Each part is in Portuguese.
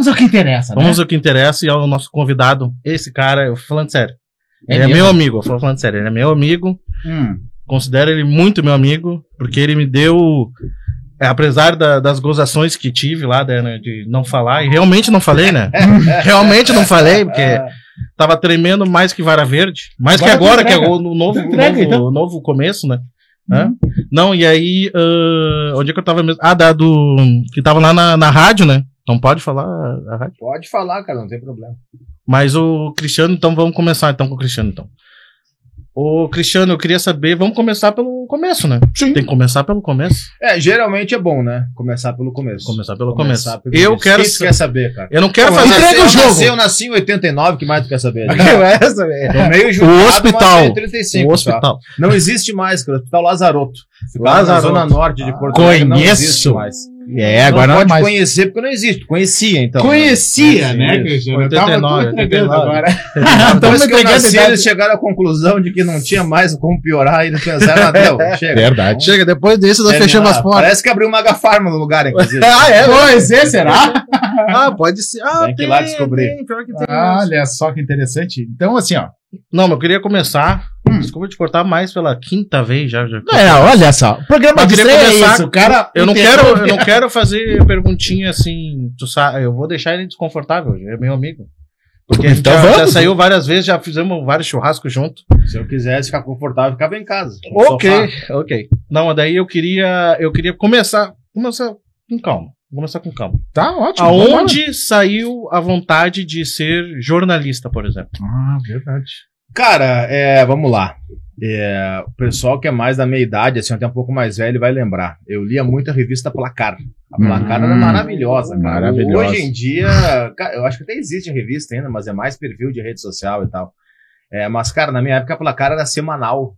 Vamos ao que interessa, né? Vamos ao que interessa e ao nosso convidado, esse cara, eu falando sério. Ele é mesmo? meu amigo, eu falando sério, ele é meu amigo. Considero ele muito meu amigo, porque ele me deu, apesar das gozações que tive lá, né, de não falar, e realmente não falei, né? Realmente não falei, porque tava tremendo mais que vara verde, mais que agora, que é o novo começo, né? Não, e aí, onde é que eu tava mesmo? Que tava lá na rádio, né? Não pode falar a rádio? Pode falar, cara, não tem problema. Mas o Cristiano, então vamos começar então com o Cristiano, então. Ô, Cristiano, eu queria saber, vamos começar pelo começo, né? Sim. Tem que começar pelo começo. Geralmente é bom, né? Começar pelo começo. Começar pelo começo. O Eu que quero... tu quer saber, cara? Eu não quero fazer... Entrega o jogo! Eu nasci em 89, o que mais tu quer saber? Tô meio julgado, o hospital. mas 35, O hospital. Não existe mais, cara. O Hospital Lazaroto. Lazaroto. Na zona norte de Porto Alegre. Não existe Conheço. mais. Agora não pode mais. conhecer porque não existe. Conhecia, então. Conhecia, né, Cristiano? 89, agora. Estamos Depois que eu entregando nasci, a idade. eles chegaram à conclusão de que não tinha mais como piorar e eles pensaram, chega. Verdade. Chega, depois disso nós fechamos as portas. Parece que abriu uma Gafarma no lugar, inclusive. Pois é, será? Pode ser. Tem que ir lá descobrir. Pior que tem. Olha só que interessante. Então, assim, ó. Não, mas eu queria começar. Desculpa te cortar mais pela quinta vez já. Olha só. O programa Mas de queria estreia é começar isso. O cara... Eu não quero fazer perguntinha assim, tu sabe, eu vou deixar ele desconfortável, é meu amigo. Porque Então já vamos. saiu várias vezes, já fizemos vários churrascos junto. Se eu quisesse ficar confortável, ficava em casa. Ok. Não, mas daí eu queria começar com calma. Começar com calma. Tá ótimo. Aonde saiu a vontade de ser jornalista, por exemplo? Verdade. Cara, vamos lá. O pessoal que é mais da meia idade, assim, até um pouco mais velho, vai lembrar. Eu lia muito a revista Placar. A Placar era maravilhosa, cara. Maravilhosa. Hoje em dia, cara, eu acho que até existe a revista ainda, mas é mais perfil de rede social e tal. Mas, cara, na minha época a Placar era semanal.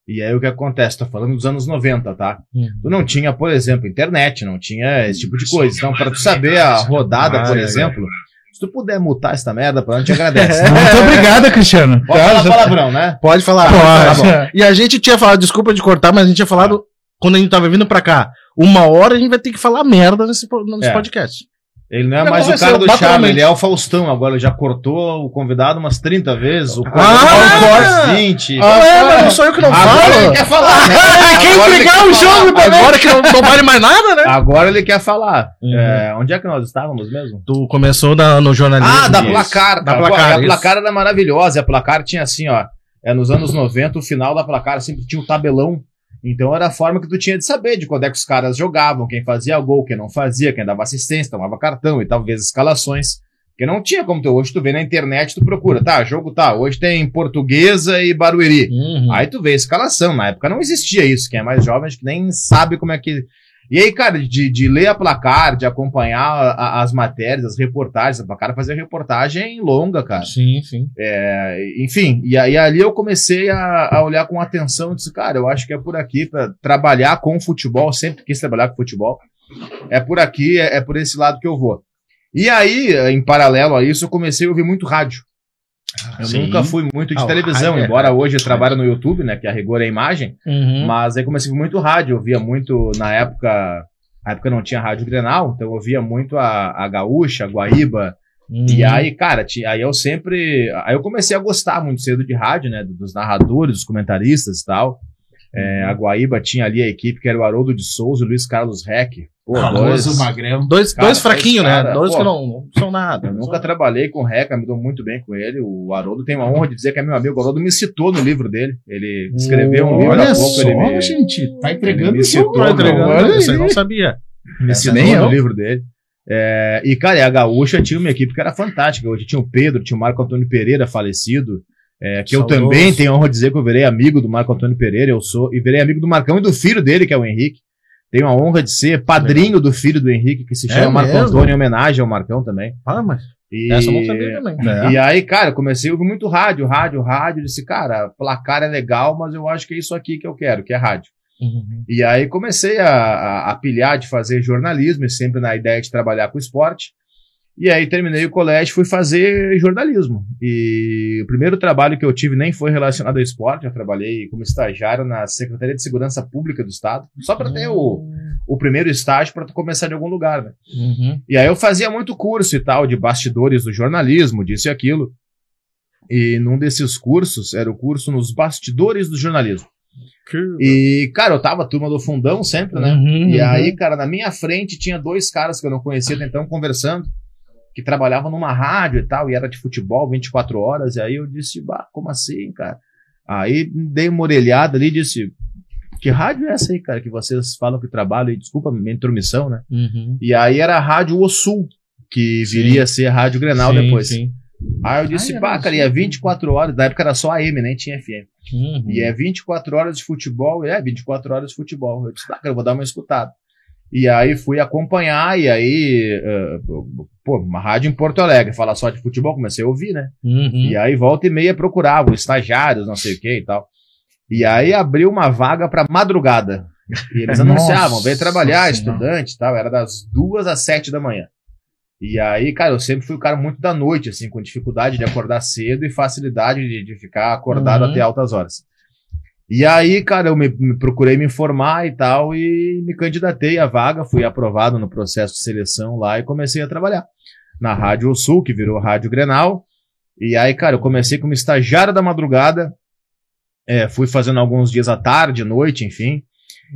E aí o que acontece? Tô falando dos anos 90, tá? Tu não tinha, por exemplo, internet, não tinha esse tipo de coisa. Então, pra tu saber a rodada, por exemplo... Se tu puder mutar essa merda, pra gente agradece. Muito obrigado, Cristiano. Pode falar palavrão, né? Pode falar. Pode. Tá bom. E a gente tinha falado, desculpa de cortar, mas a gente tinha falado, quando a gente tava vindo pra cá, 1 hora a gente vai ter que falar merda nesse podcast. Ele não é mais o cara do Charme, ele é o Faustão agora, ele já cortou o convidado umas 30 vezes, o corte 20. Mas não sou eu que não Agora falo. ele quer falar, né? Quem Agora ele pegar quer o falar. jogo também. Agora que não vale mais nada, né? Agora ele quer falar. Onde é que nós estávamos mesmo? Tu começou no jornalismo. Da Isso. Placar. Da Placar, A Placar era maravilhosa. A Placar tinha assim, ó. Nos anos 90, o final da Placar sempre tinha o tabelão. Então era a forma que tu tinha de saber de quando é que os caras jogavam, quem fazia gol, quem não fazia, quem dava assistência, tomava cartão e talvez escalações. Porque não tinha como hoje tu vê na internet, tu procura, hoje tem Portuguesa e Barueri. Aí tu vê a escalação, na época não existia isso, quem é mais jovem acho que nem sabe como é que... E aí, cara, de ler a Placar, de acompanhar as matérias, as reportagens, a Placar fazia reportagem longa, cara. Sim. Enfim, e aí ali eu comecei a olhar com atenção e disse, cara, eu acho que é por aqui, pra trabalhar com futebol, sempre quis trabalhar com futebol, é por aqui, é por esse lado que eu vou. E aí, em paralelo a isso, eu comecei a ouvir muito rádio. Eu nunca fui muito de televisão, embora hoje eu trabalhe no YouTube, né, que a rigor é a imagem, mas aí comecei a ouvir muito rádio, eu via muito, na época não tinha rádio Grenal, então eu ouvia muito a Gaúcha, a Guaíba, e aí, cara, aí eu comecei a gostar muito cedo de rádio, né, dos narradores, dos comentaristas e tal. A Guaíba tinha ali a equipe que era o Haroldo de Souza e o Luiz Carlos Reck. Famoso magrão. Dois fraquinhos, né? Dois que não são nada. Eu nunca trabalhei com o Reca, me dou muito bem com ele. O Haroldo tem uma honra de dizer que é meu amigo. O Haroldo me citou no livro dele. Ele escreveu um livro há pouco. Só, gente, tá entregando me citou, Você não sabia. Me citou no livro dele. E, cara, a Gaúcha tinha uma equipe que era fantástica. Hoje tinha o Pedro, tinha o Marco Antônio Pereira, falecido. Que eu também tenho a honra de dizer que eu virei amigo do Marco Antônio Pereira. E virei amigo do Marcão e do filho dele, que é o Henrique. Tenho a honra de ser padrinho do filho do Henrique, que se chama Marco Antônio, em homenagem ao Marcão também. Mas essa eu não sabia também. E aí, cara, comecei a ouvir muito rádio. Disse, cara, Placar é legal, mas eu acho que é isso aqui que eu quero, que é rádio. E aí comecei a pilhar de fazer jornalismo, e sempre na ideia de trabalhar com esporte. E aí terminei o colégio, fui fazer jornalismo. E o primeiro trabalho que eu tive nem foi relacionado ao esporte. Eu trabalhei como estagiário na Secretaria de Segurança Pública do Estado. Só para ter o primeiro estágio para tu começar de algum lugar, né? E aí eu fazia muito curso e tal, de bastidores do jornalismo, disso e aquilo. E num desses cursos, era o curso nos bastidores do jornalismo. E, cara, eu tava turma do fundão sempre, né? E aí, cara, na minha frente tinha 2 caras que eu não conhecia, então conversando, que trabalhavam numa rádio e tal, e era de futebol 24 horas, e aí eu disse, bah, como assim, cara? Aí dei uma orelhada ali e disse, que rádio é essa aí, cara, que vocês falam que trabalham, e desculpa a minha intromissão, né? E aí era a Rádio O Sul, que viria a ser a Rádio Grenal depois. Aí eu disse, bah, cara, e é 24 horas, na época era só AM, nem tinha FM. E é 24 horas de futebol, 24 horas de futebol. Eu disse, bah, cara, eu vou dar uma escutada. E aí fui acompanhar, e aí, uma rádio em Porto Alegre, fala só de futebol, comecei a ouvir, né? E aí volta e meia procurava estagiários, não sei o que e tal. E aí abriu uma vaga para madrugada. E eles anunciavam, veio trabalhar, estudante e tal, era das 2 às 7 da manhã. E aí, cara, eu sempre fui um cara muito da noite, assim, com dificuldade de acordar cedo e facilidade de ficar acordado até altas horas. E aí, cara, eu procurei me informar e tal, e me candidatei à vaga, fui aprovado no processo de seleção lá e comecei a trabalhar na Rádio O Sul, que virou Rádio Grenal. E aí, cara, eu comecei como estagiário da madrugada, fui fazendo alguns dias à tarde, noite, enfim.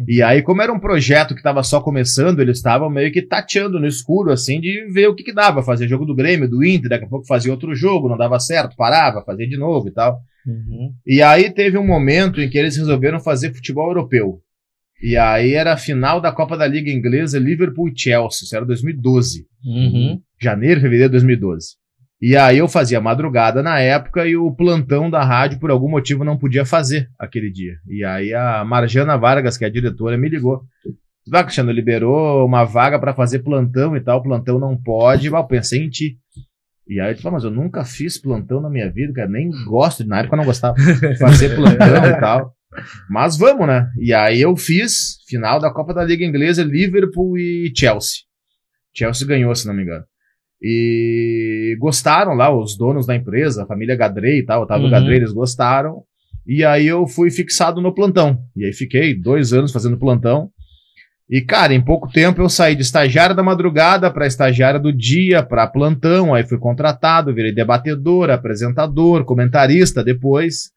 E aí, como era um projeto que estava só começando, eles estavam meio que tateando no escuro, assim, de ver o que dava, fazer jogo do Grêmio, do Inter, daqui a pouco fazia outro jogo, não dava certo, parava, fazia de novo e tal. E aí teve um momento em que eles resolveram fazer futebol europeu. E aí era a final da Copa da Liga Inglesa, Liverpool e Chelsea, isso era 2012. Janeiro, fevereiro de 2012. E aí eu fazia madrugada na época e o plantão da rádio, por algum motivo, não podia fazer aquele dia. E aí a Marjana Vargas, que é a diretora, me ligou. Ah, Cristiano, liberou uma vaga para fazer plantão e tal, plantão não pode. Eu pensei em ti. E aí eu falei, mas eu nunca fiz plantão na minha vida, cara, nem gosto, na época eu não gostava de fazer plantão e tal. Mas vamos, né? E aí eu fiz final da Copa da Liga Inglesa, Liverpool e Chelsea. Chelsea ganhou, se não me engano. E gostaram lá, os donos da empresa, a família Gadrei e tal, Otávio Gadrei, eles gostaram. E aí eu fui fixado no plantão. E aí fiquei 2 anos fazendo plantão. E, cara, em pouco tempo eu saí de estagiário da madrugada para estagiário do dia, para plantão. Aí fui contratado, virei debatedor, apresentador, comentarista depois.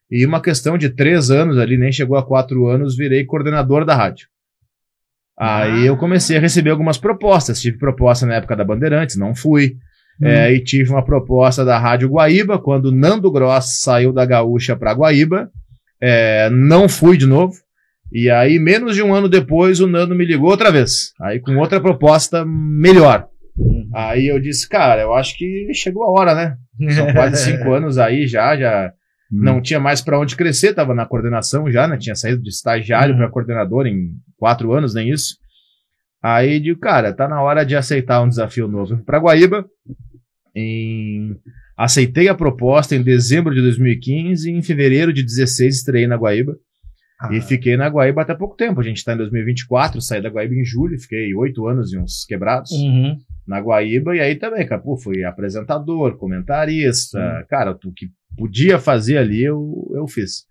E uma questão de 3 anos ali, nem chegou a 4 anos, virei coordenador da rádio. Aí eu comecei a receber algumas propostas. Tive proposta na época da Bandeirantes, não fui. E tive uma proposta da Rádio Guaíba, quando Nando Gross saiu da Gaúcha para Guaíba. Não fui de novo. E aí, menos de 1 ano depois, o Nando me ligou outra vez. Aí com outra proposta melhor. Aí eu disse, cara, eu acho que chegou a hora, né? São quase 5 anos aí já não tinha mais para onde crescer, tava na coordenação já, né? Tinha saído de estagiário para coordenador em 4 anos, nem isso. Aí digo, cara, tá na hora de aceitar um desafio novo. Eu fui pra Guaíba, aceitei a proposta em dezembro de 2015 e em fevereiro de 2016 estreiei na Guaíba. E fiquei na Guaíba até pouco tempo. A gente tá em 2024, saí da Guaíba em julho, fiquei 8 anos e uns quebrados na Guaíba. E aí também, cara, fui apresentador, comentarista. Cara, o que podia fazer ali, eu fiz.